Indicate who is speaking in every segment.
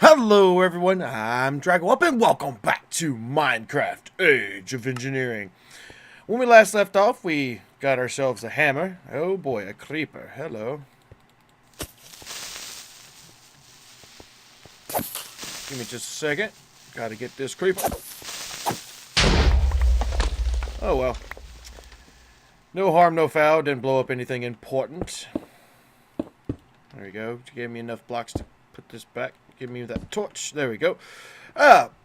Speaker 1: Hello everyone, I'm Dragon and welcome back to Minecraft Age of Engineering. When we last left off, we got ourselves a hammer. Oh boy, a creeper. Hello. Give me just a second. Gotta get this creeper. Oh well. No harm, no foul. Didn't blow up anything important. There we go. Gave me enough blocks to put this back. Give me that torch. There we go.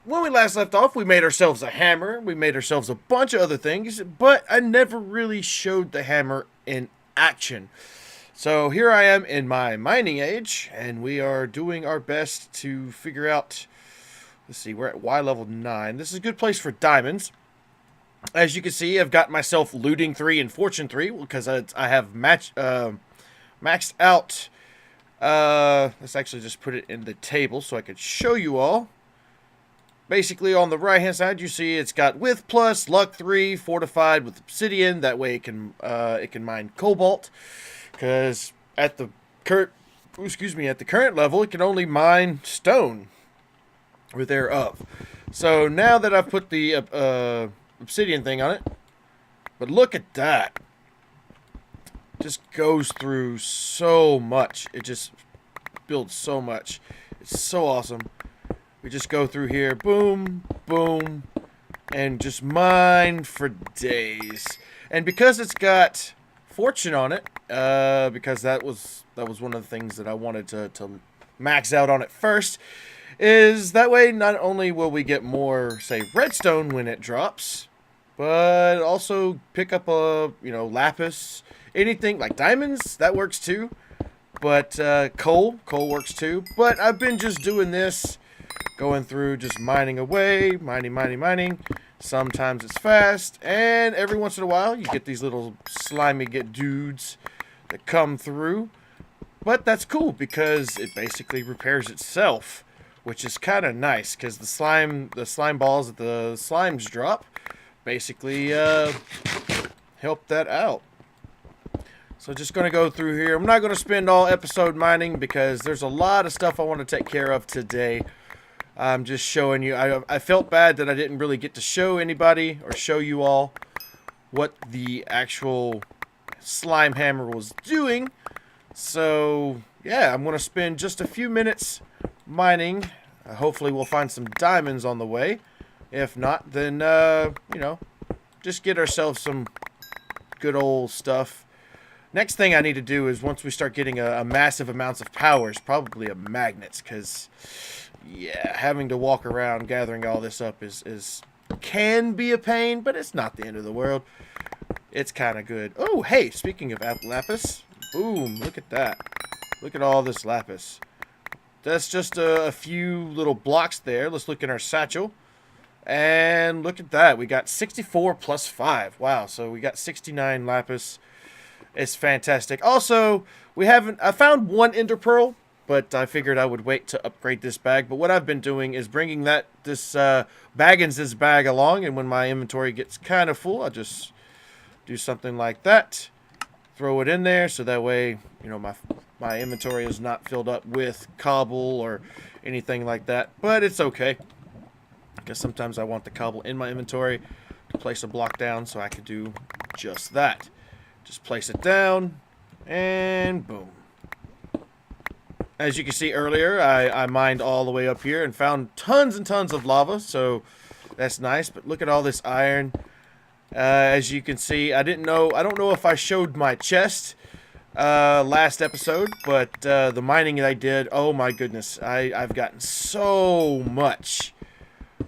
Speaker 1: When we last left off, we made ourselves a hammer. We made ourselves a bunch of other things, but I never really showed the hammer in action. So here I am in my mining age, and we are doing our best to figure out... Let's see, we're at Y level 9. This is a good place for diamonds. As you can see, I've got myself looting 3 and fortune 3 because I have maxed out... let's actually just put it in the table so I could show you all. Basically, on the right-hand side, you see it's got with plus, luck 3, fortified with obsidian. That way it can mine cobalt. Because at the current level, it can only mine stone or thereof. So now that I've put the obsidian thing on it, but look at that. Just goes through so much. It just builds so much. It's so awesome. We just go through here, boom, boom, and just mine for days. And because it's got fortune on it, because that was one of the things that I wanted to max out on it first, is that way not only will we get more, say, redstone when it drops, but also pick up a, lapis. Anything like diamonds, that works too. But coal works too. But I've been just doing this, going through, just mining away, mining. Sometimes it's fast, and every once in a while you get these little slimy dudes that come through. But that's cool because it basically repairs itself, which is kind of nice because the slime balls that the slimes drop basically help that out. So just going to go through here. I'm not going to spend all episode mining because there's a lot of stuff I want to take care of today. I'm just showing you. I felt bad that I didn't really get to show anybody or show you all what the actual slime hammer was doing. So, yeah, I'm going to spend just a few minutes mining. Hopefully we'll find some diamonds on the way. If not, then, just get ourselves some good old stuff. Next thing I need to do is once we start getting a massive amounts of powers, probably a magnets, because, yeah, having to walk around gathering all this up can be a pain, but it's not the end of the world. It's kind of good. Oh, hey, speaking of lapis, boom, look at that. Look at all this lapis. That's just a few little blocks there. Let's look in our satchel. And look at that. We got 64 plus 5. Wow, so we got 69 lapis. It's fantastic. Also, I found one ender pearl, but I figured I would wait to upgrade this bag. But what I've been doing is bringing this bag along, and when my inventory gets kind of full, I'll just do something like that. Throw it in there, so that way, my inventory is not filled up with cobble or anything like that. But it's okay, because sometimes I want the cobble in my inventory to place a block down, so I can do just that. Just place it down, and boom. As you can see earlier, I mined all the way up here and found tons and tons of lava, so that's nice. But look at all this iron. As you can see, I don't know if I showed my chest last episode, but the mining that I did, oh my goodness, I've gotten so much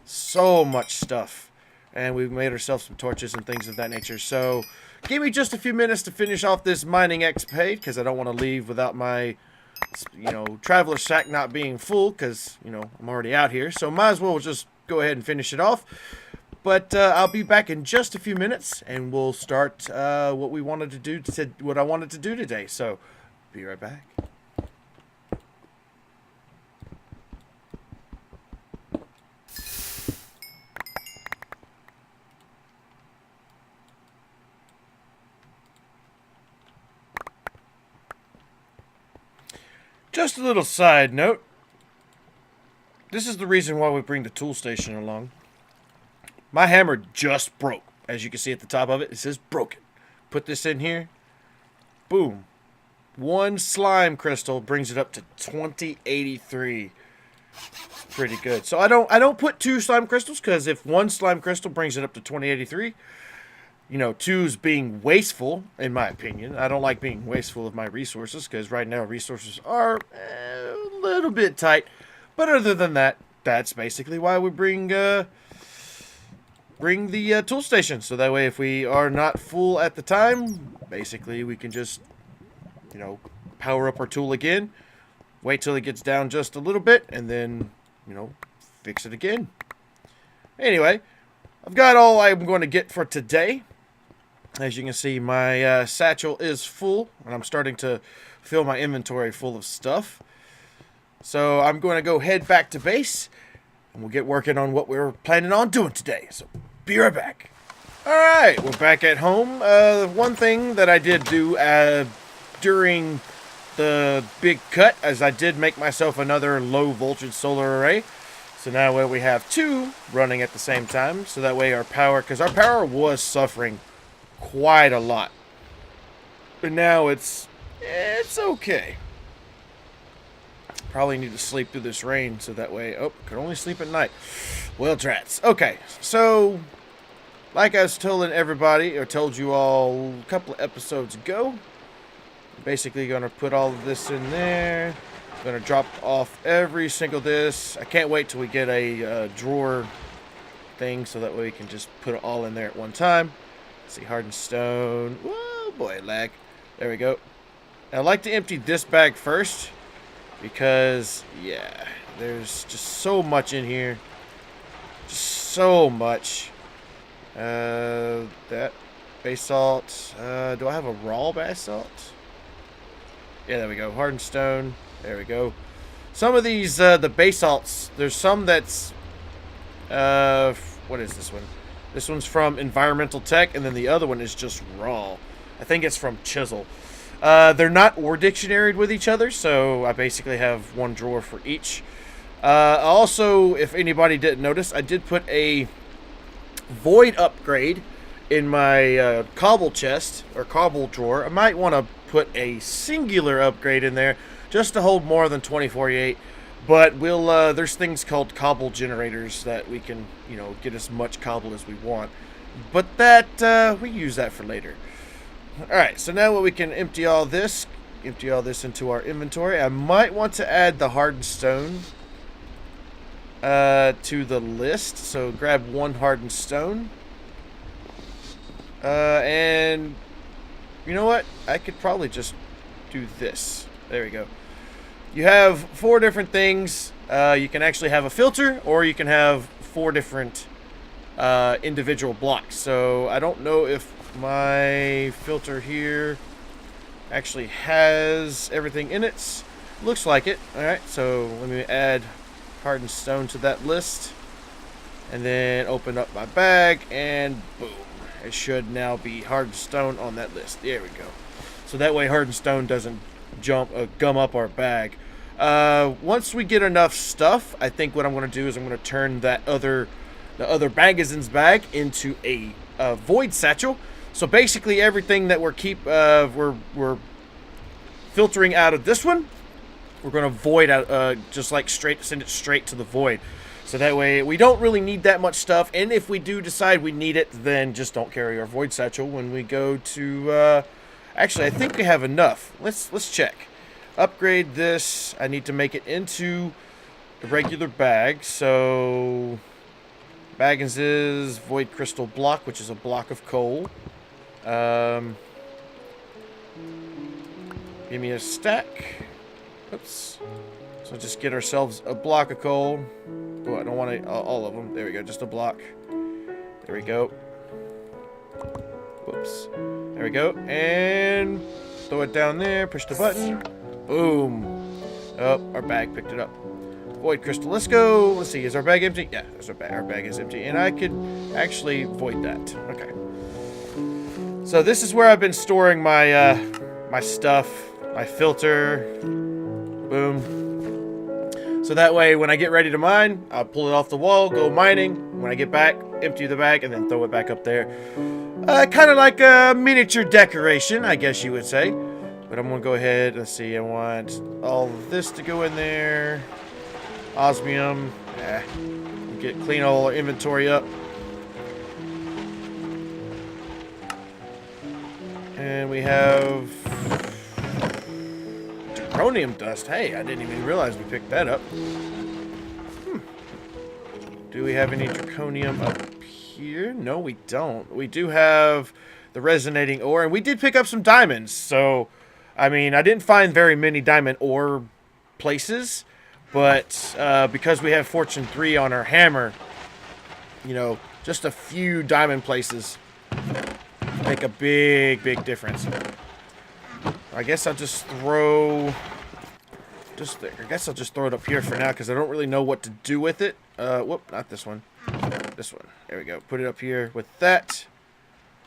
Speaker 1: stuff. And we've made ourselves some torches and things of that nature, so... Give me just a few minutes to finish off this mining XP, because I don't want to leave without my, traveler sack not being full, because, I'm already out here. So might as well just go ahead and finish it off. But I'll be back in just a few minutes, and we'll start what I wanted to do today. So, be right back. Just a little side note. this is the reason why we bring the tool station along. My hammer just broke. As you can see at the top of it, it says broken. Put this in here. Boom. One slime crystal brings it up to 2083. Pretty good. So I don't put 2 slime crystals, because if 1 slime crystal brings it up to 2083, you know, 2's being wasteful, in my opinion. I don't like being wasteful of my resources, because right now resources are a little bit tight. But other than that, that's basically why we bring the tool station. So that way, if we are not full at the time, basically we can just, you know, power up our tool again, wait till it gets down just a little bit, and then, you know, fix it again. Anyway, I've got all I'm going to get for today. As you can see, my satchel is full, and I'm starting to fill my inventory full of stuff. So I'm going to go head back to base, and we'll get working on what we're planning on doing today. So be right back. Alright, we're back at home. One thing that I did do during the big cut, as I did make myself another low voltage solar array. So now we have 2 running at the same time. So that way our power, because our power was suffering quite a lot. But now it's okay. Probably need to sleep through this rain, so that way, could only sleep at night. Well, drats. Okay, so like I was telling everybody, or told you all a couple of episodes ago, basically going to put all of this in there. Going to drop off every single this. I can't wait till we get a drawer thing, so that way we can just put it all in there at one time. Let's see, hardened stone. Whoa, boy, lag. There we go. And I like to empty this bag first, because, yeah, there's just so much in here. Just so much. That basalt. Do I have a raw basalt? Yeah, there we go. Hardened stone. There we go. Some of these, the basalts, there's some that's, what is this one? This one's from Environmental Tech, and then the other one is just raw. I think it's from Chisel. They're not ore dictionaried with each other, so I basically have one drawer for each. Also, if anybody didn't notice, I did put a void upgrade in my cobble chest, or cobble drawer. I might want to put a singular upgrade in there, just to hold more than 2048. But we'll, there's things called cobble generators that we can, you know, get as much cobble as we want. But that, we use that for later. Alright, so now we can empty all this into our inventory. I might want to add the hardened stone to the list. So grab 1 hardened stone. And you know what? I could probably just do this. There we go. You have 4 different things. You can actually have a filter, or you can have 4 different individual blocks. So I don't know if my filter here actually has everything in it. Looks like it. Alright, so let me add hardened stone to that list. And then open up my bag, and boom. It should now be hardened stone on that list. There we go. So that way hardened stone doesn't gum up our bag. Once we get enough stuff, I think what I'm going to do is I'm going to turn the other magazine's bag into a void satchel. So basically everything that we're filtering out of this one, we're going to void out, just like send it straight to the void. So that way we don't really need that much stuff, and if we do decide we need it, then just don't carry our void satchel when we go to, actually I think we have enough. Let's check. Upgrade this. I need to make it into a regular bag. So Baggins is void crystal block, which is a block of coal. Give me a stack. Oops. So just get ourselves a block of coal. Oh, I don't want to, all of them. There we go, just a block. There we go. Whoops. There we go. And throw it down there. Push the button. Boom. Oh, our bag picked it up. Void crystal. Let's go. Let's see. Is our bag empty? Yeah, there's our bag. Our bag is empty. And I could actually void that. Okay. So this is where I've been storing my my stuff. My filter. Boom. So that way, when I get ready to mine, I'll pull it off the wall, go mining. When I get back, empty the bag, and then throw it back up there. Kind of like a miniature decoration, I guess you would say. But I'm going to go ahead. Let's see. I want all of this to go in there. Osmium. Clean all our inventory up. And we have draconium dust. Hey, I didn't even realize we picked that up. Do we have any draconium up here? No, we don't. We do have the resonating ore, and we did pick up some diamonds. So, I mean, I didn't find very many diamond ore places, but because we have Fortune 3 on our hammer, you know, just a few diamond places make a big difference. I guess I'll just throw... I guess I'll just throw it up here for now, because I don't really know what to do with it. Whoop, not this one. This one. There we go. Put it up here with that.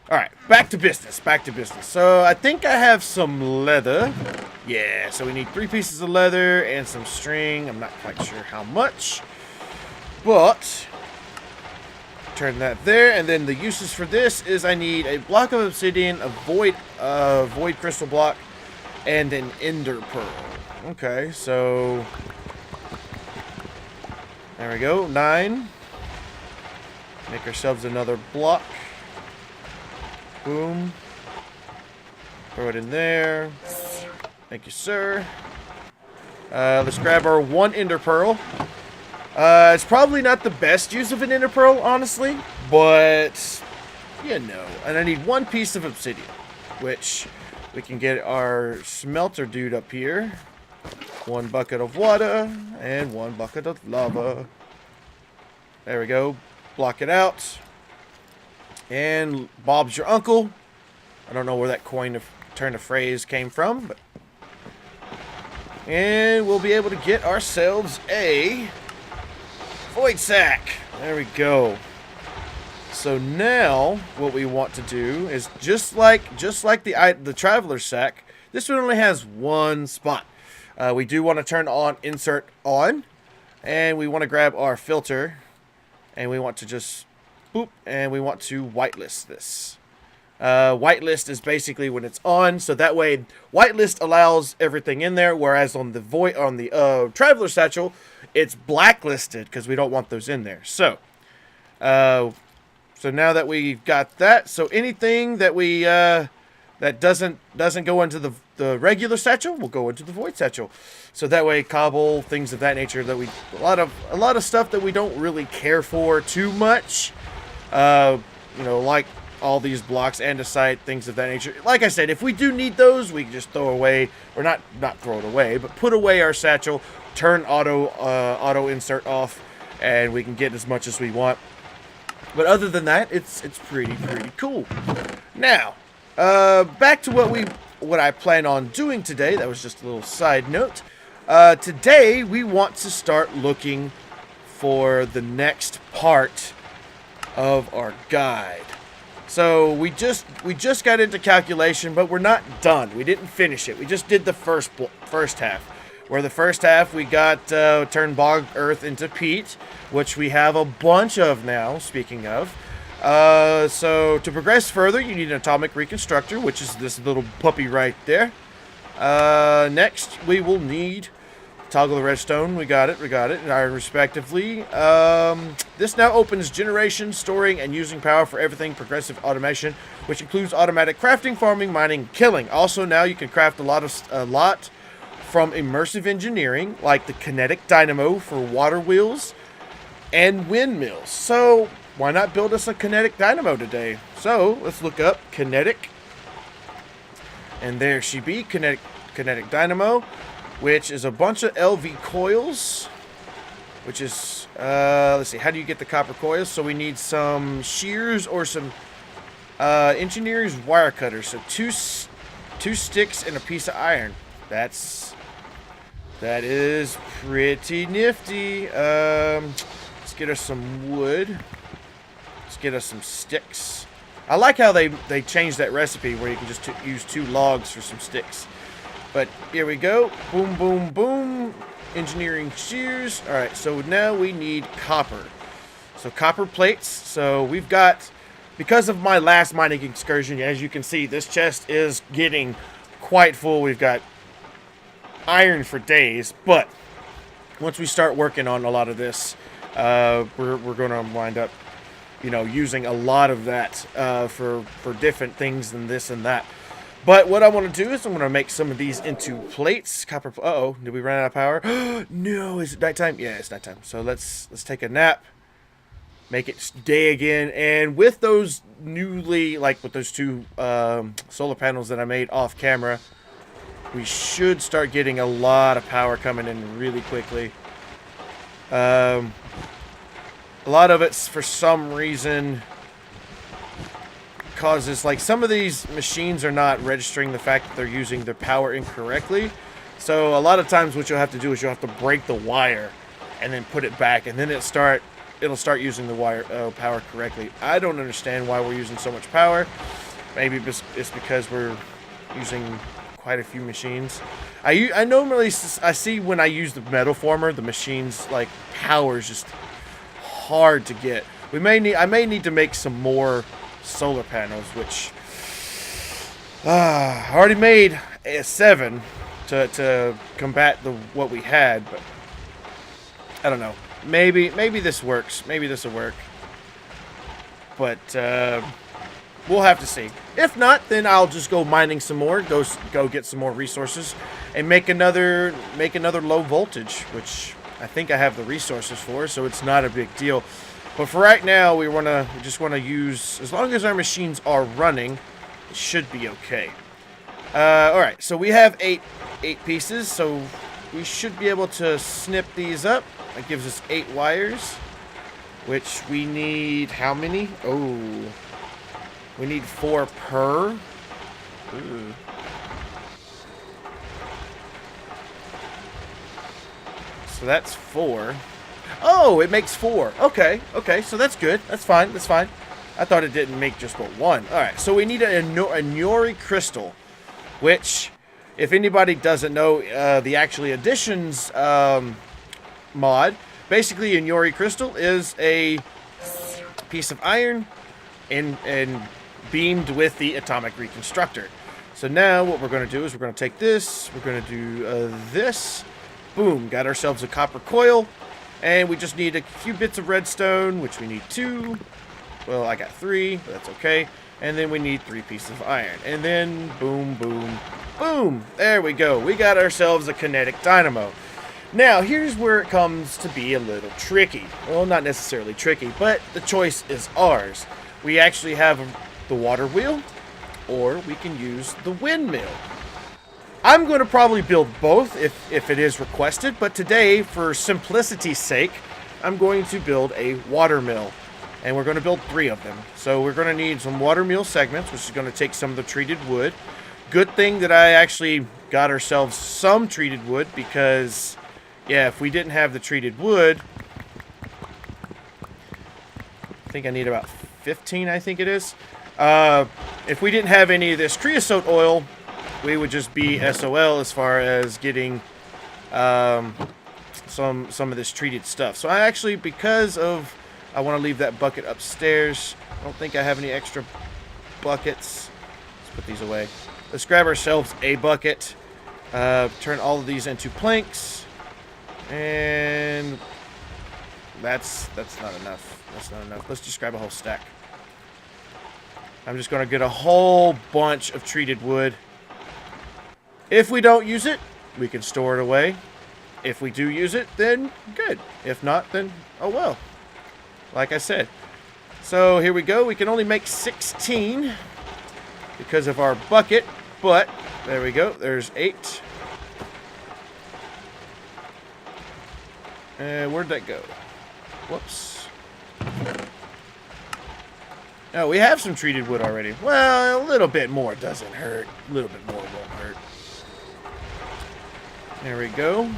Speaker 1: Alright, back to business. Back to business. So, I think I have some leather. Yeah, so we need 3 pieces of leather and some string. I'm not quite sure how much. But... turn that there, and then the uses for this is I need a block of obsidian, a void crystal block, and an ender pearl. Okay, so there we go, 9. Make ourselves another block. Boom. Throw it in there. Thank you, sir. Let's grab our 1 ender pearl. It's probably not the best use of an ender pearl, honestly, but, you know. And I need 1 piece of obsidian, which we can get our smelter dude up here. 1 bucket of water, and 1 bucket of lava. There we go. Block it out. And Bob's your uncle. I don't know where that turn of phrase came from, but... and we'll be able to get ourselves a... void sack. There we go. So now what we want to do is just like the traveler sack, this one only has 1 spot. We do want to turn on insert on, and we want to grab our filter, and we want to just boop, and we want to whitelist this. Whitelist is basically when it's on, so that way whitelist allows everything in there, whereas on the traveler satchel, it's blacklisted because we don't want those in there. So, so now that we've got that, so anything that we that doesn't go into the regular satchel will go into the void satchel. So that way, cobble, things of that nature that we a lot of stuff that we don't really care for too much. You know, like all these blocks, andesite, things of that nature. Like I said, if we do need those, we can just throw away, or not throw it away, but put away our satchel, turn auto insert off, and we can get as much as we want. But other than that, it's pretty cool. Now, back to what I plan on doing today. That was just a little side note. Today we want to start looking for the next part of our guide. So we just got into calculation, but we're not done. We didn't finish it. We just did the first half. Where the first half we got turned bog earth into peat, which we have a bunch of now, speaking of. So to progress further, you need an atomic reconstructor, which is this little puppy right there. Next, we will need toggle the redstone. We got it, respectively. This now opens generation, storing, and using power for everything progressive automation, which includes automatic crafting, farming, mining, killing. Also, now you can craft a lot from immersive engineering, like the kinetic dynamo for water wheels and windmills. So why not build us a kinetic dynamo today? So let's look up kinetic, and there she be, kinetic dynamo, which is a bunch of LV coils, which is let's see, how do you get the copper coils? So we need some shears or some engineer's wire cutters. So two sticks and a piece of iron. That is pretty nifty. Let's get us some wood. Let's get us some sticks. I like how they changed that recipe where you can just use 2 logs for some sticks. But here we go. Boom, boom, boom. Engineering shears. All right, so now we need copper. So copper plates. So we've got, because of my last mining excursion, as you can see, this chest is getting quite full. We've got iron for days, but once we start working on a lot of this, we're going to wind up, you know, using a lot of that for different things than this and that. But what I want to do is I'm going to make some of these into plates. Copper. Uh-oh, did we run out of power? No, is it nighttime? Yeah, it's nighttime. So let's take a nap. Make it day again. And with those newly, like with those two solar panels that I made off camera, we should start getting a lot of power coming in really quickly. A lot of it's, for some reason, causes, like, some of these machines are not registering the fact that they're using their power incorrectly. So a lot of times what you'll have to do is you'll have to break the wire and then put it back, and then it'll start using the wire power correctly. I don't understand why we're using so much power. Maybe it's because we're using quite a few machines. I normally see when I use the metal former, the machine's like power is just hard to get. I may need to make some more solar panels, which I already made 7 to combat what we had, but I don't know. Maybe this works. Maybe this will work. But we'll have to see. If not, then I'll just go mining some more, go get some more resources, and make another low voltage, which I think I have the resources for, so it's not a big deal. But for right now, we just want to use, as long as our machines are running, it should be okay. All right, so we have eight pieces, so we should be able to snip these up. That gives us 8 wires, which we need how many? Oh, we need 4 per. Ooh. So that's 4. Oh, it makes 4. Okay, so that's good. That's fine. I thought it didn't make just but 1. All right, so we need a Nori crystal, which, if anybody doesn't know, the actually additions mod, basically a Nori crystal is a piece of iron and beamed with the atomic reconstructor. So now what we're going to do is we're going to take this, we're going to do this. Boom, got ourselves a copper coil. And we just need a few bits of redstone, which we need 2. Well, I got 3, but that's okay. And then we need 3 pieces of iron. And then boom, boom, boom. There we go. We got ourselves a kinetic dynamo. Now, here's where it comes to be a little tricky. Well, not necessarily tricky, but the choice is ours. We actually have the water wheel, or we can use the windmill. I'm going to probably build both if it is requested, but today, for simplicity's sake, I'm going to build a water mill. And we're going to build 3 of them. So we're going to need some water mill segments, which is going to take some of the treated wood. Good thing that I actually got ourselves some treated wood, because, yeah, if we didn't have the treated wood, I think I need about 15, I think it is. If we didn't have any of this creosote oil, we would just be SOL as far as getting some of this treated stuff. So I actually, because of, I want to leave that bucket upstairs. I don't think I have any extra buckets. Let's put these away. Let's grab ourselves a bucket. Turn all of these into planks. And that's not enough. That's not enough. Let's just grab a whole stack. I'm just going to get a whole bunch of treated wood. If we don't use it, we can store it away. If we do use it, then good. If not, then oh well. Like I said. So here we go. We can only make 16 because of our bucket, but there we go. There's 8. Where'd that go? Whoops. Oh, we have some treated wood already. Well, a little bit more doesn't hurt. A little bit more won't hurt. There we go.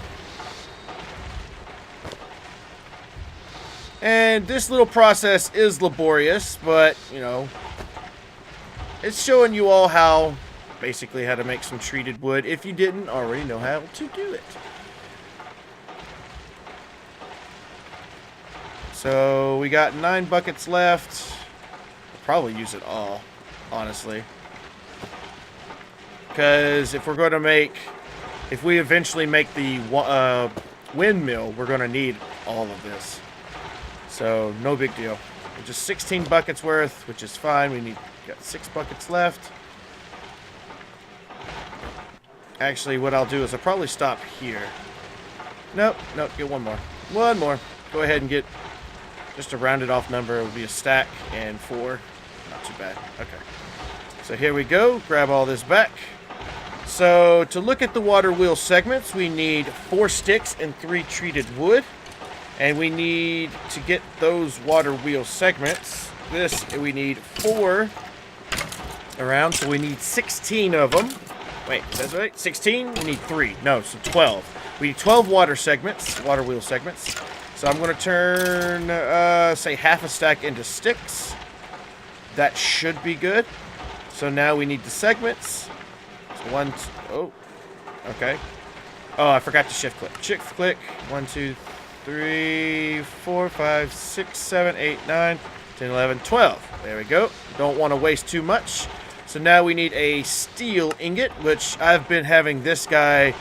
Speaker 1: And this little process is laborious, but, you know, it's showing you all how basically how to make some treated wood if you didn't already know how to do it. So we got 9 buckets left. We'll probably use it all, honestly. Because if we're going to make, if we eventually make the windmill, we're going to need all of this. So no big deal. Just 16 buckets worth, which is fine. We got 6 buckets left. Actually, what I'll do is I'll probably stop here. Nope, get one more. One more. Go ahead and get just a rounded off number. It would be a stack and 4. Not too bad. Okay. So here we go. Grab all this back. So to look at the water wheel segments, we need 4 sticks and 3 treated wood. And we need to get those water wheel segments. We need 4 around, so we need 16 of them. Wait, is that right? 16? We need 3. No, so 12. We need 12 water wheel segments. So I'm going to turn, say, half a stack into sticks. That should be good. So now we need the segments. So okay. Oh, I forgot to shift click. Shift click. 1, 2, 3, 4, 5, 6, 7, 8, 9, 10, 11, 12. There we go. Don't want to waste too much. So now we need a steel ingot, which I've been having this guy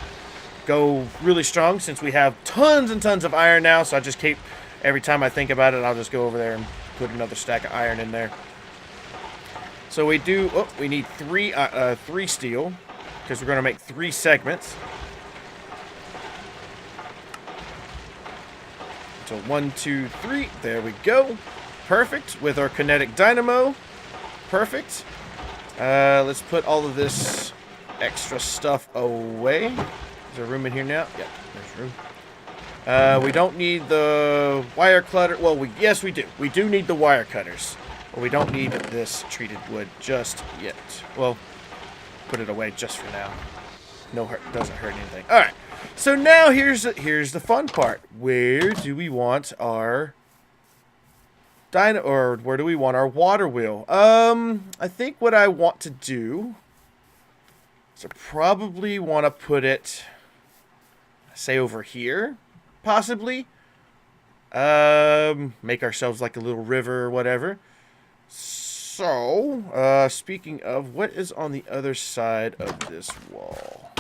Speaker 1: go really strong since we have tons and tons of iron now. So I just keep, every time I think about it, I'll just go over there and put another stack of iron in there. So we need 3 steel because we're going to make 3 segments. So 1, 2, 3. There we go. Perfect. With our kinetic dynamo. Perfect. Let's put all of this extra stuff away. Is there room in here now? Yeah, there's room. We don't need the wire cutter. Well, yes, we do. We do need the wire cutters. But we don't need this treated wood just yet. Well, put it away just for now. No hurt. Doesn't hurt anything. All right. So now here's the fun part. Where do we want our where do we want our water wheel? I think what I want to do is I probably want to put it, say, over here, possibly. Make ourselves like a little river or whatever. So, speaking of, what is on the other side of this wall?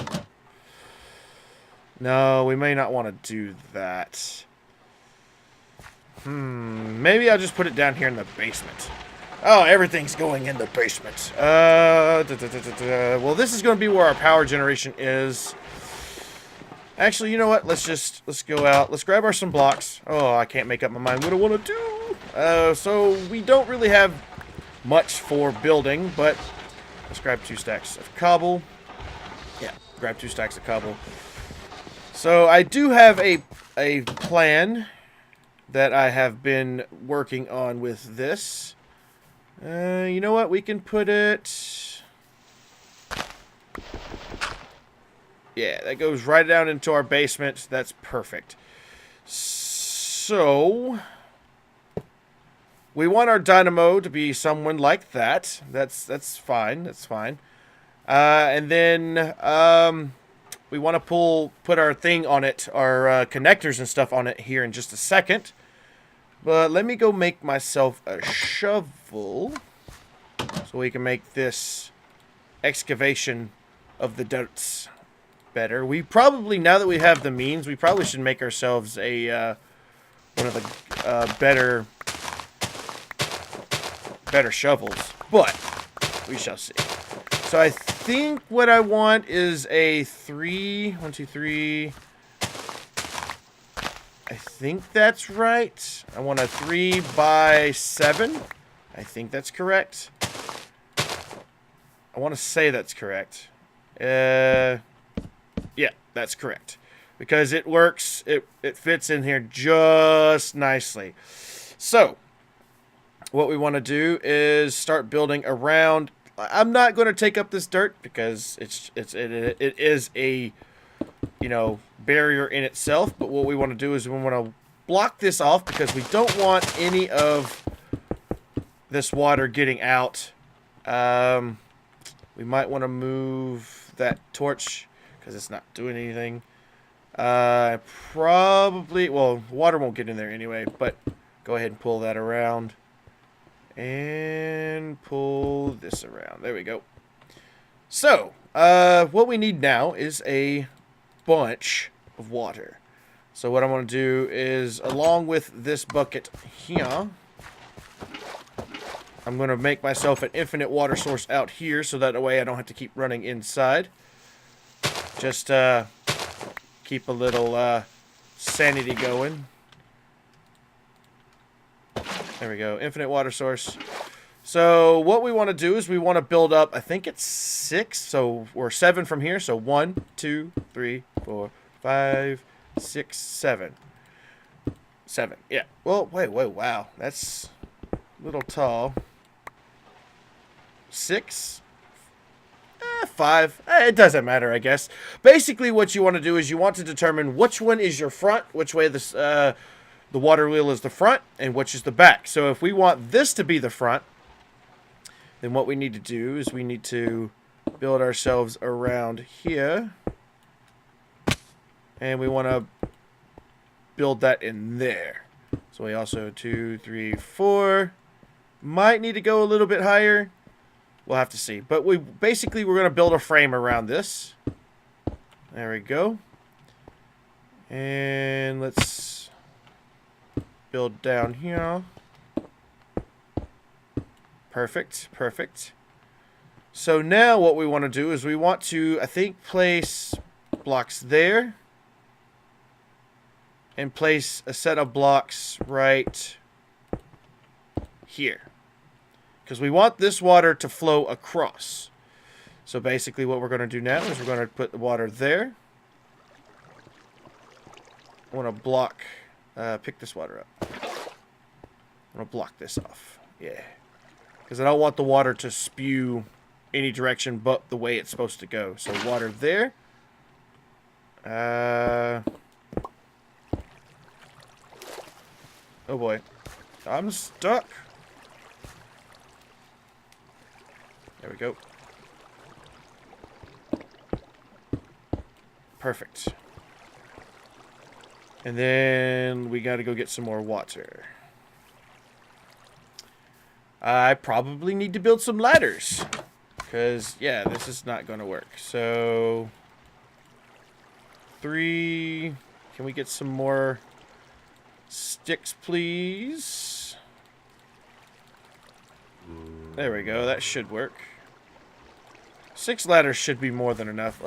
Speaker 1: No, we may not want to do that. Maybe I'll just put it down here in the basement. Oh, everything's going in the basement. Well, this is going to be where our power generation is. Actually, you know what? Let's go out. Let's grab some blocks. Oh, I can't make up my mind what I want to do. So we don't really have much for building, but let's grab 2 stacks of cobble. Yeah, grab 2 stacks of cobble. So I do have a plan that I have been working on with this. You know what? We can put it... Yeah, that goes right down into our basement. That's perfect. So... we want our dynamo to be someone like that. That's fine. That's fine. And then... we want to put our thing on it, our connectors and stuff on it here in just a second. But let me go make myself a shovel so we can make this excavation of the dirts better. We probably, now that we have the means, we probably should make ourselves a one of the better shovels. But we shall see. So I think what I want is a 1, 2, 3. I think that's right. I want a 3 by 7. I think that's correct. I want to say that's correct. Yeah, that's correct. Because it works. It fits in here just nicely. So, what we want to do is start building around. I'm not going to take up this dirt because it is a, you know, barrier in itself. But what we want to do is we want to block this off because we don't want any of this water getting out. We might want to move that torch because it's not doing anything. Probably, well, water won't get in there anyway, but go ahead and pull that around. And pull this around. There we go. So, what we need now is a bunch of water. So what I want to do is, along with this bucket here, I'm going to make myself an infinite water source out here, so that way I don't have to keep running inside. Just keep a little sanity going. There we go, infinite water source. So what we want to do is we want to build up, I think it's 6, so we're 7 from here. So 1, 2, 3, 4, 5, 6, 7. 7, yeah. Well, wait, wow, that's a little tall. 6, 5. It doesn't matter, I guess. Basically, what you want to do is you want to determine which one is your front, which way this the water wheel is the front, and which is the back. So if we want this to be the front, then what we need to do is we need to build ourselves around here. And we want to build that in there. So we also 2, 3, 4. Might need to go a little bit higher. We'll have to see. But we're going to build a frame around this. There we go. And let's build down here. Perfect, perfect. So now what we want to do is we want to, I think, place blocks there. And place a set of blocks right here. Because we want this water to flow across. So basically what we're going to do now is we're going to put the water there. I want to block, pick this water up. I'm going to block this off. Yeah. Because I don't want the water to spew any direction but the way it's supposed to go. So water there. Oh boy. I'm stuck. There we go. Perfect. And then we got to go get some more water. I probably need to build some ladders. Because, yeah, this is not going to work. So, 3. Can we get some more sticks, please? There we go. That should work. 6 ladders should be more than enough.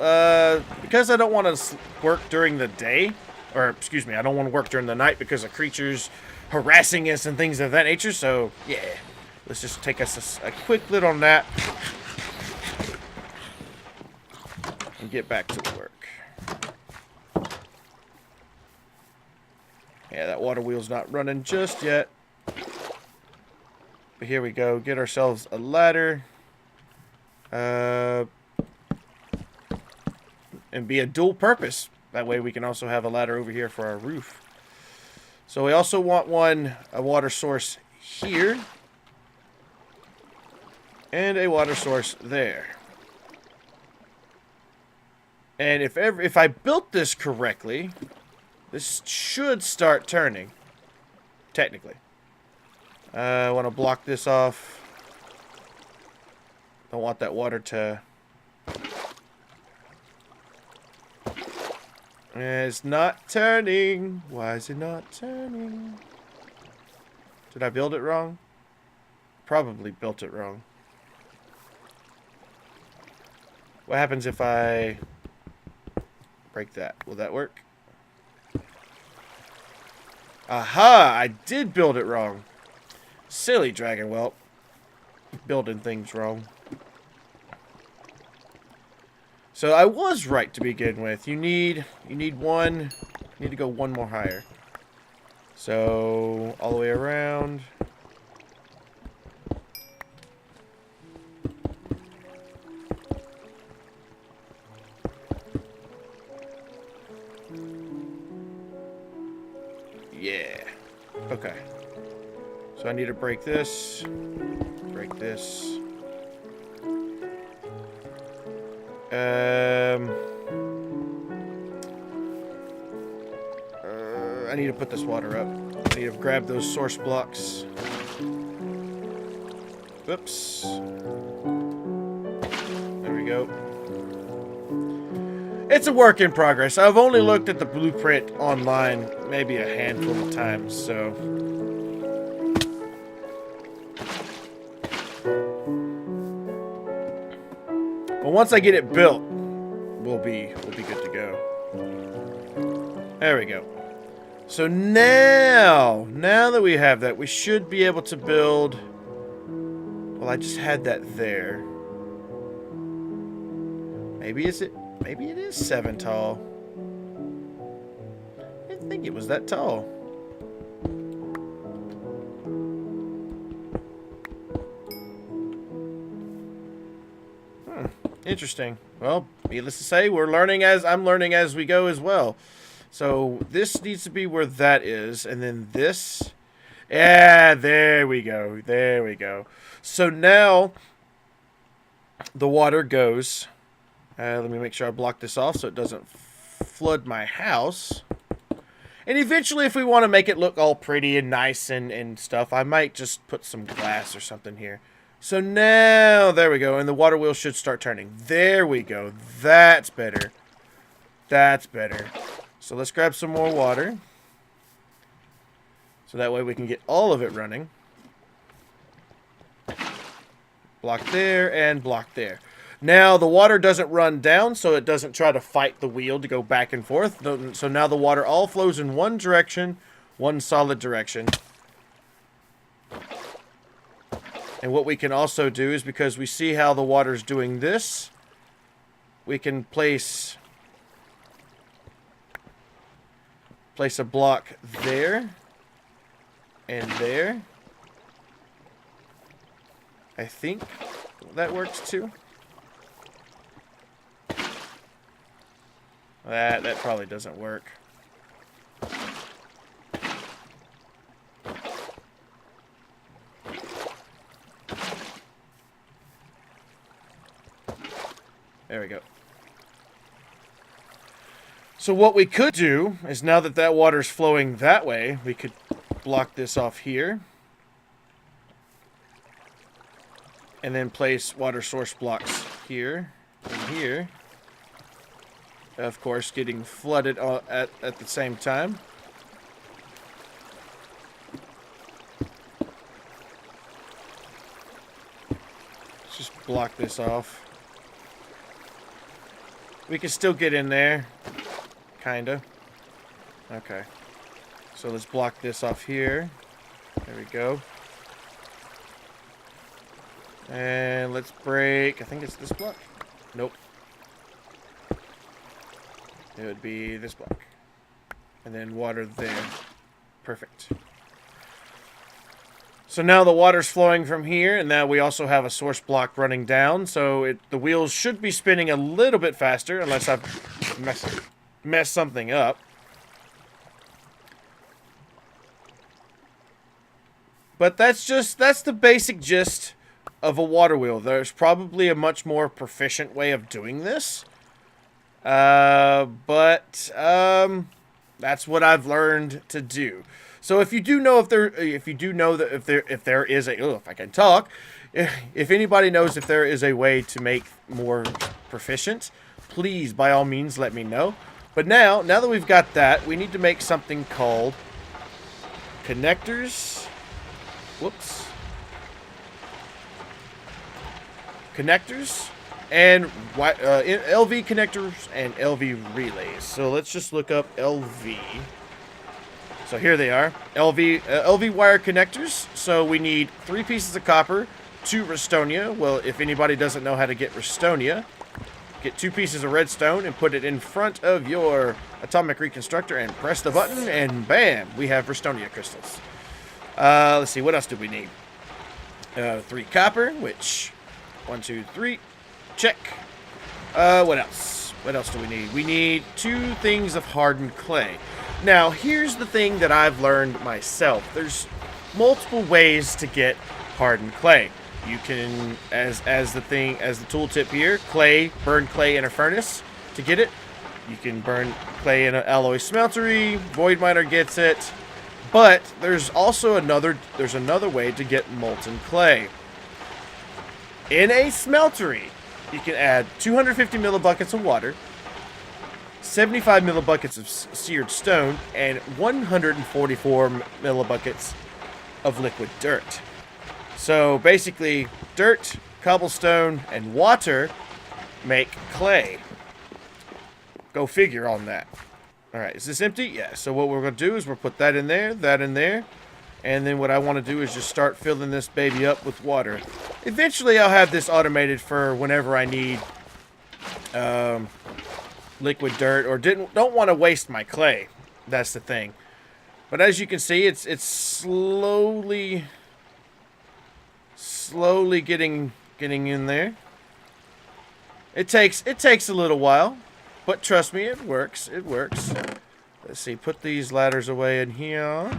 Speaker 1: Because I don't want to work during the day. Or, excuse me, I don't want to work during the night because of creatures harassing us and things of that nature. So, yeah. Let's just take us a quick lid on that. And get back to work. Yeah, that water wheel's not running just yet. But here we go. Get ourselves a ladder. And be a dual purpose. That way we can also have a ladder over here for our roof. So we also want a water source here. And a water source there. And if I built this correctly, this should start turning. Technically. I want to block this off. Don't want that water to... It's not turning. Why is it not turning? Did I build it wrong? Probably built it wrong. What happens if I break that? Will that work? Aha! I did build it wrong. Silly dragon whelp. Building things wrong. So I was right to begin with. You need to go one more higher. So all the way around. Yeah. Okay. So I need to break this. Break this. I need to put this water up. I need to grab those source blocks. Oops. There we go. It's a work in progress. I've only looked at the blueprint online maybe a handful of times, so... But once I get it built, we'll be good to go. There we go. So now that we have that, we should be able to build... Well, I just had that there. Maybe it is 7 tall. I didn't think it was that tall. Interesting. Well, needless to say, I'm learning as we go as well. So this needs to be where that is, and then this. Yeah, there we go. There we go. So now the water goes. Let me make sure I block this off so it doesn't flood my house. And eventually, if we want to make it look all pretty and nice and stuff, I might just put some glass or something here. So now, there we go, and the water wheel should start turning. There we go. That's better. That's better. So let's grab some more water. So that way we can get all of it running. Block there and block there. Now the water doesn't run down, so it doesn't try to fight the wheel to go back and forth. So now the water all flows in one direction, one solid direction. And what we can also do is, because we see how the water's doing this, we can place a block there and there. I think that works too. That probably doesn't work. There we go. So what we could do is, now that that water's flowing that way, we could block this off here. And then place water source blocks here and here. Of course, getting flooded at the same time. Let's just block this off. We can still get in there. Kinda. Okay. So let's block this off here. There we go. And let's break... I think it's this block. Nope. It would be this block. And then water there. Perfect. So now the water's flowing from here, and now we also have a source block running down, so the wheels should be spinning a little bit faster, unless I've messed something up. But that's the basic gist of a water wheel. There's probably a much more proficient way of doing this. But that's what I've learned to do. So if anybody knows if there is a way to make more proficient, please, by all means, let me know. But now that we've got that, we need to make something called connectors. Whoops. Connectors and LV connectors and LV relays. So let's just look up LV. So here they are, LV wire connectors. So we need 3 pieces of copper, 2 Restonia. Well, if anybody doesn't know how to get Restonia, get 2 pieces of redstone and put it in front of your atomic reconstructor and press the button, and bam, we have Restonia crystals. Let's see, what else do we need? 3 copper, which 1, 2, 3, check. What else? What else do we need? We need 2 things of hardened clay. Now, here's the thing that I've learned myself. There's multiple ways to get hardened clay. You can, as the tooltip here, clay, burn clay in a furnace to get it. You can burn clay in an alloy smeltery. Void miner gets it. But there's also another way to get molten clay. In a smeltery, you can add 250 millibuckets of water, 75 millibuckets of seared stone, and 144 millibuckets of liquid dirt. So basically, dirt, cobblestone, and water make clay. Go figure on that. Alright, is this empty? Yeah, so what we're going to do is we'll put that in there, and then what I want to do is just start filling this baby up with water. Eventually, I'll have this automated for whenever I need liquid dirt or don't want to waste my clay. That's the thing. But as you can see, it's slowly getting in there. It takes a little while, but trust me, it works. It works. Let's see. Put these ladders away in here.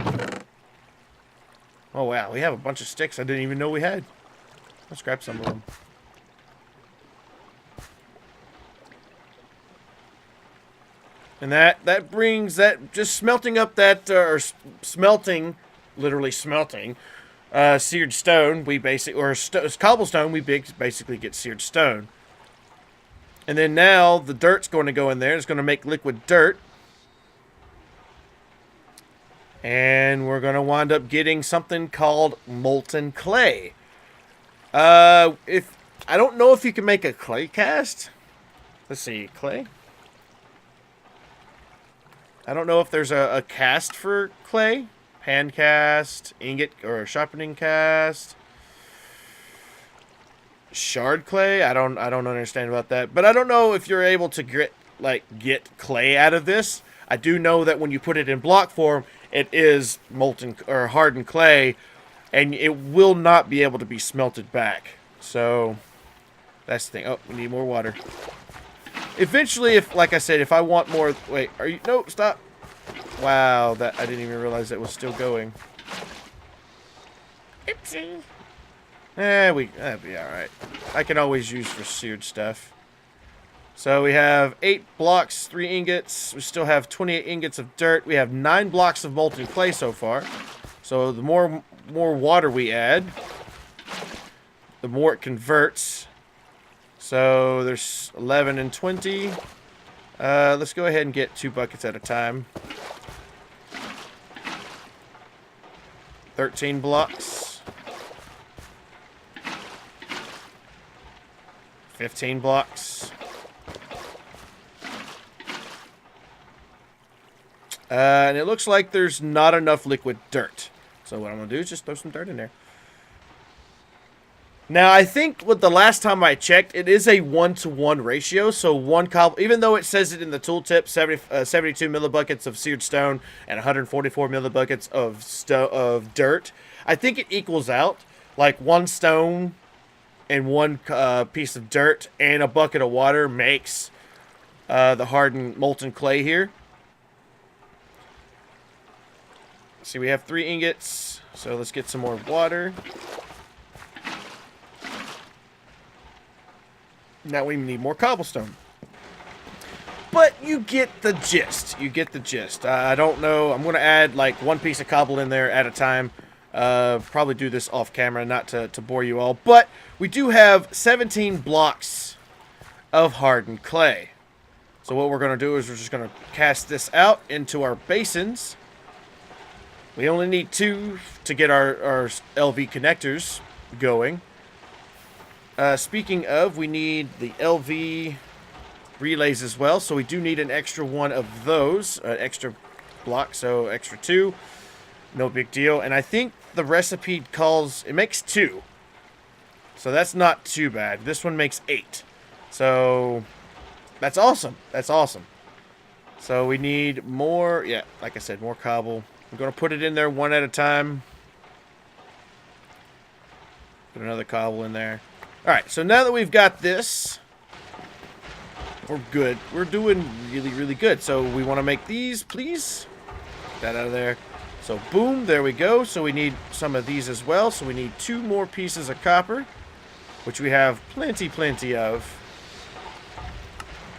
Speaker 1: Oh wow, we have a bunch of sticks I didn't even know we had. Let's grab some of them. And that brings that, just smelting up that, or smelting, literally smelting, seared stone, we basically, or cobblestone, we basically get seared stone. And then now the dirt's going to go in there. It's going to make liquid dirt. And we're going to wind up getting something called molten clay. I don't know if you can make a clay cast. Let's see, clay. I don't know if there's a cast for clay. Hand cast, ingot, or sharpening cast. Shard clay? I don't understand about that. But I don't know if you're able to get clay out of this. I do know that when you put it in block form, it is molten or hardened clay, and it will not be able to be smelted back. So that's the thing. Oh, we need more water. Eventually, like I said, if I want more... Wait, are you... No, stop. Wow, that I didn't even realize that was still going. Oopsie. That'd be alright. I can always use for seared stuff. So we have 8 blocks, 3 ingots. We still have 28 ingots of dirt. We have 9 blocks of molten clay so far. So the more water we add, the more it converts. So there's 11 and 20. Let's go ahead and get 2 buckets at a time. 13 blocks. 15 blocks. And it looks like there's not enough liquid dirt. So what I'm going to do is just throw some dirt in there. Now, I think with the last time I checked, it is a 1-to-1 ratio. So one cobble, even though it says it in the tooltip, 72 millibuckets of seared stone and 144 millibuckets of dirt, I think it equals out. Like 1 stone and 1 piece of dirt and a bucket of water makes the hardened molten clay here. See, we have 3 ingots, so let's get some more water. Now we need more cobblestone. But you get the gist. You get the gist. I don't know. I'm going to add like 1 piece of cobble in there at a time. Probably do this off camera, not to bore you all. But we do have 17 blocks of hardened clay. So what we're going to do is we're just going to cast this out into our basins. We only need 2 to get our LV connectors going. Speaking of, we need the LV relays as well, so we do need an extra 1 of those, an extra block, so extra 2, no big deal. And I think the recipe calls, it makes 2, so that's not too bad. This one makes 8, so that's awesome. That's awesome. So we need more, yeah, like I said, more cobble. I'm going to put it in there 1 at a time. Put another cobble in there. Alright, so now that we've got this, we're good. We're doing really, really good. So we want to make these, please. Get that out of there. So boom, there we go. So we need some of these as well. So we need 2 more pieces of copper, which we have plenty of.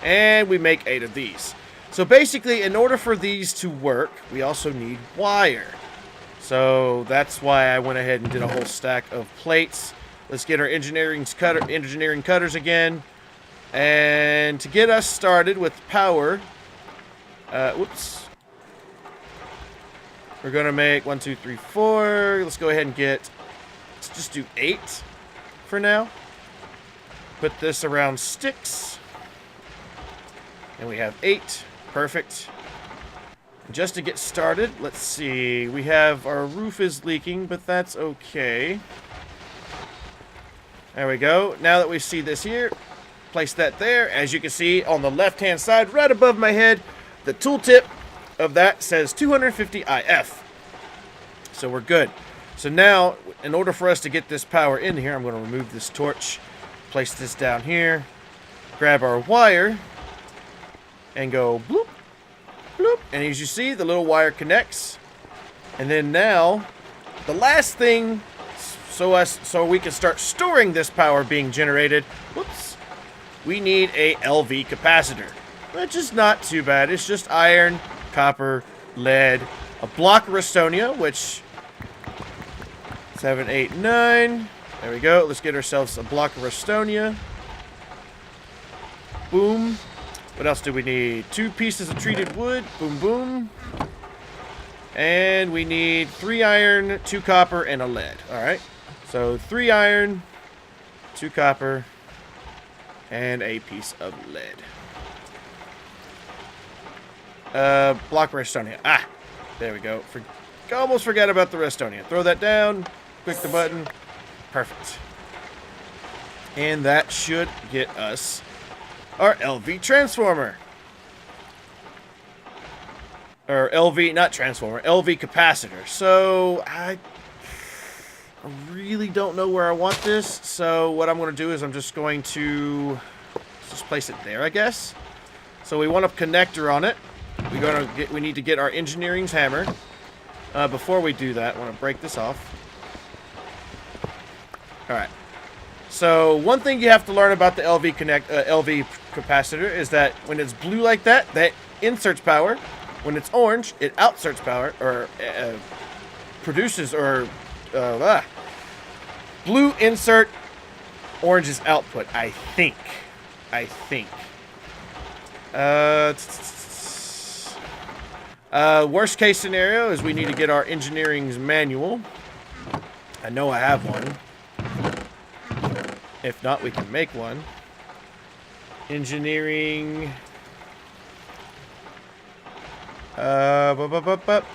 Speaker 1: And we make 8 of these. So basically, in order for these to work, we also need wire. So that's why I went ahead and did a whole stack of plates. Let's get our engineering cutters again. And to get us started with power, whoops. We're going to make 1, 2, 3, 4. Let's go ahead and let's just do 8 for now. Put this around sticks. And we have 8. Perfect. Just to get started, let's see. We have our roof is leaking, but that's okay. There we go. Now that we see this here, place that there. As you can see on the left-hand side, right above my head, the tooltip of that says 250 IF. So we're good. So now, in order for us to get this power in here, I'm going to remove this torch, place this down here, grab our wire, and go bloop, bloop. And as you see, the little wire connects. And then now, the last thing, so we can start storing this power being generated, whoops, we need a LV capacitor. Which is not too bad. It's just iron, copper, lead, a block of Rustonia, which 7, 8, 9. There we go. Let's get ourselves a block of Rustonia. Boom. What else do we need? 2 pieces of treated wood. Boom, boom. And we need 3 iron, 2 copper, and a lead. Alright. So 3 iron, 2 copper, and a piece of lead. Block Rustonia. Ah, there we go. Almost forgot about the Rustonia. Throw that down. Click the button. Perfect. And that should get us our LV transformer. Or LV, not transformer, LV capacitor. So, I really don't know where I want this. So, what I'm going to do is I'm just going to just place it there, I guess. So, we want a connector on it. We need to get our engineering's hammer. Before we do that, I want to break this off. Alright. So, one thing you have to learn about the LV capacitor is that when it's blue like that, that inserts power. When it's orange, it outserts power, or produces, or blue insert, orange is output. I think. Worst case scenario is we need to get our engineering's manual. I know I have one. If not, we can make one. Engineering.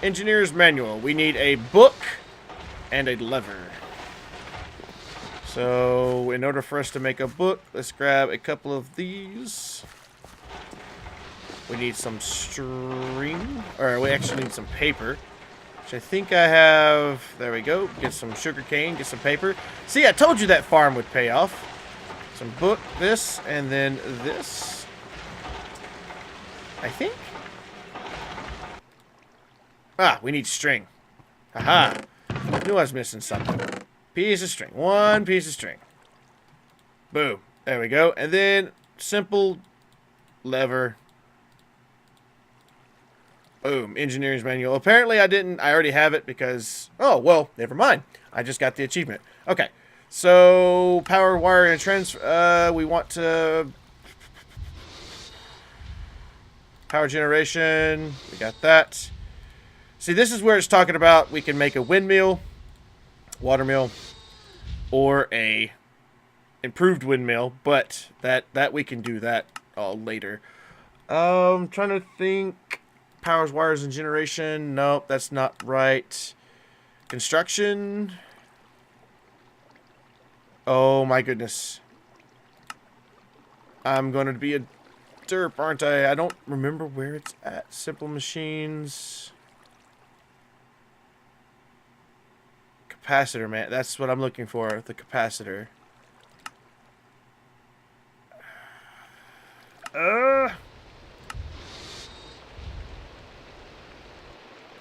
Speaker 1: Engineer's manual. We need a book and a lever. So, in order for us to make a book, let's grab a couple of these. We need some string. Or we actually need some paper. Which I think I have. There we go. Get some sugar cane, get some paper. See, I told you that farm would pay off. Some book, this, and then this. I think. Ah, we need string. Haha. I knew I was missing something. Piece of string. 1 piece of string. Boom. There we go. And then simple lever. Boom. Engineer's manual. Apparently I didn't. I already have it because... Oh, well, never mind. I just got the achievement. Okay. So, power, wire, and transfer. We want to... Power generation. We got that. See, this is where it's talking about we can make a windmill, water mill, or a improved windmill, but that we can do that all later. Trying to think. Powers, wires, and generation. Nope, that's not right. Construction. Oh my goodness. I'm going to be a derp, aren't I? I don't remember where it's at. Simple machines. Capacitor, man. That's what I'm looking for. The capacitor.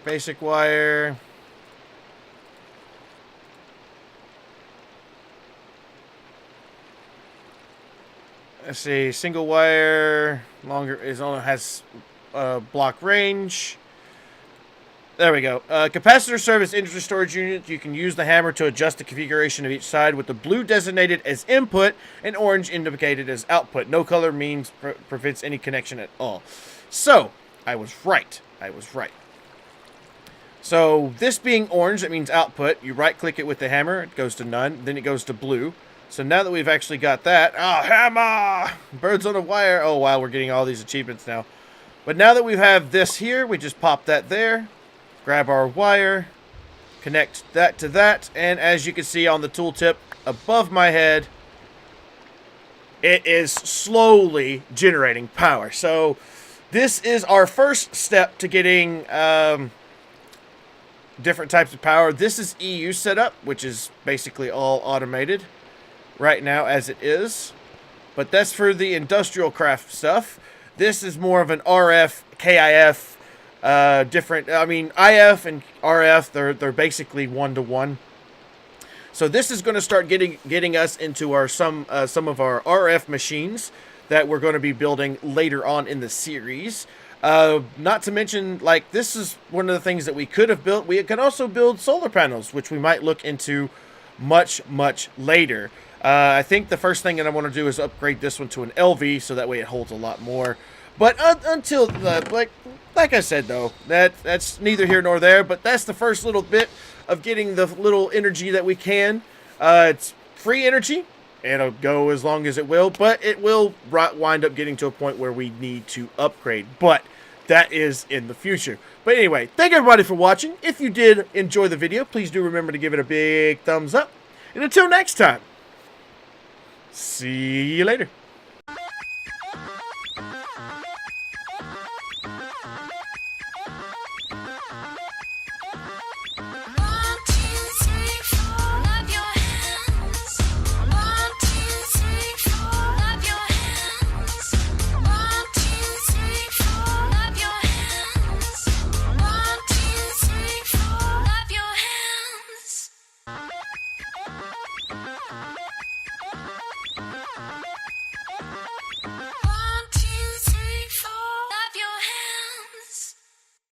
Speaker 1: basic wire. Let's see, single wire, longer is only has block range. There we go. Capacitor serve as energy storage units. You can use the hammer to adjust the configuration of each side, with the blue designated as input and orange indicated as output. No color means prevents any connection at all. So, I was right. I was right. So, this being orange, that means output. You right-click it with the hammer, it goes to none. Then it goes to blue. So now that we've actually got that... Oh, hammer! Birds on a wire. Oh, wow, we're getting all these achievements now. But now that we have this here, we just pop that there. Grab our wire, connect that to that, and as you can see on the tooltip above my head, it is slowly generating power. So this is our first step to getting different types of power. This is EU setup, which is basically all automated right now as it is. But that's for the industrial craft stuff. This is more of an RF, KIF, different. I mean, IF and RF, they're basically one-to-one. So this is going to start getting us into our some of our RF machines that we're going to be building later on in the series. Not to mention, like, this is one of the things that we could have built. We can also build solar panels, which we might look into much later. I think the first thing that I want to do is upgrade this one to an LV, so that way it holds a lot more. But until, like I said, though, that's neither here nor there. But that's the first little bit of getting the little energy that we can. It's free energy. It'll go as long as it will. But it will wind up getting to a point where we need to upgrade. But that is in the future. But anyway, thank everybody for watching. If you did enjoy the video, please do remember to give it a big thumbs up. And until next time, see you later.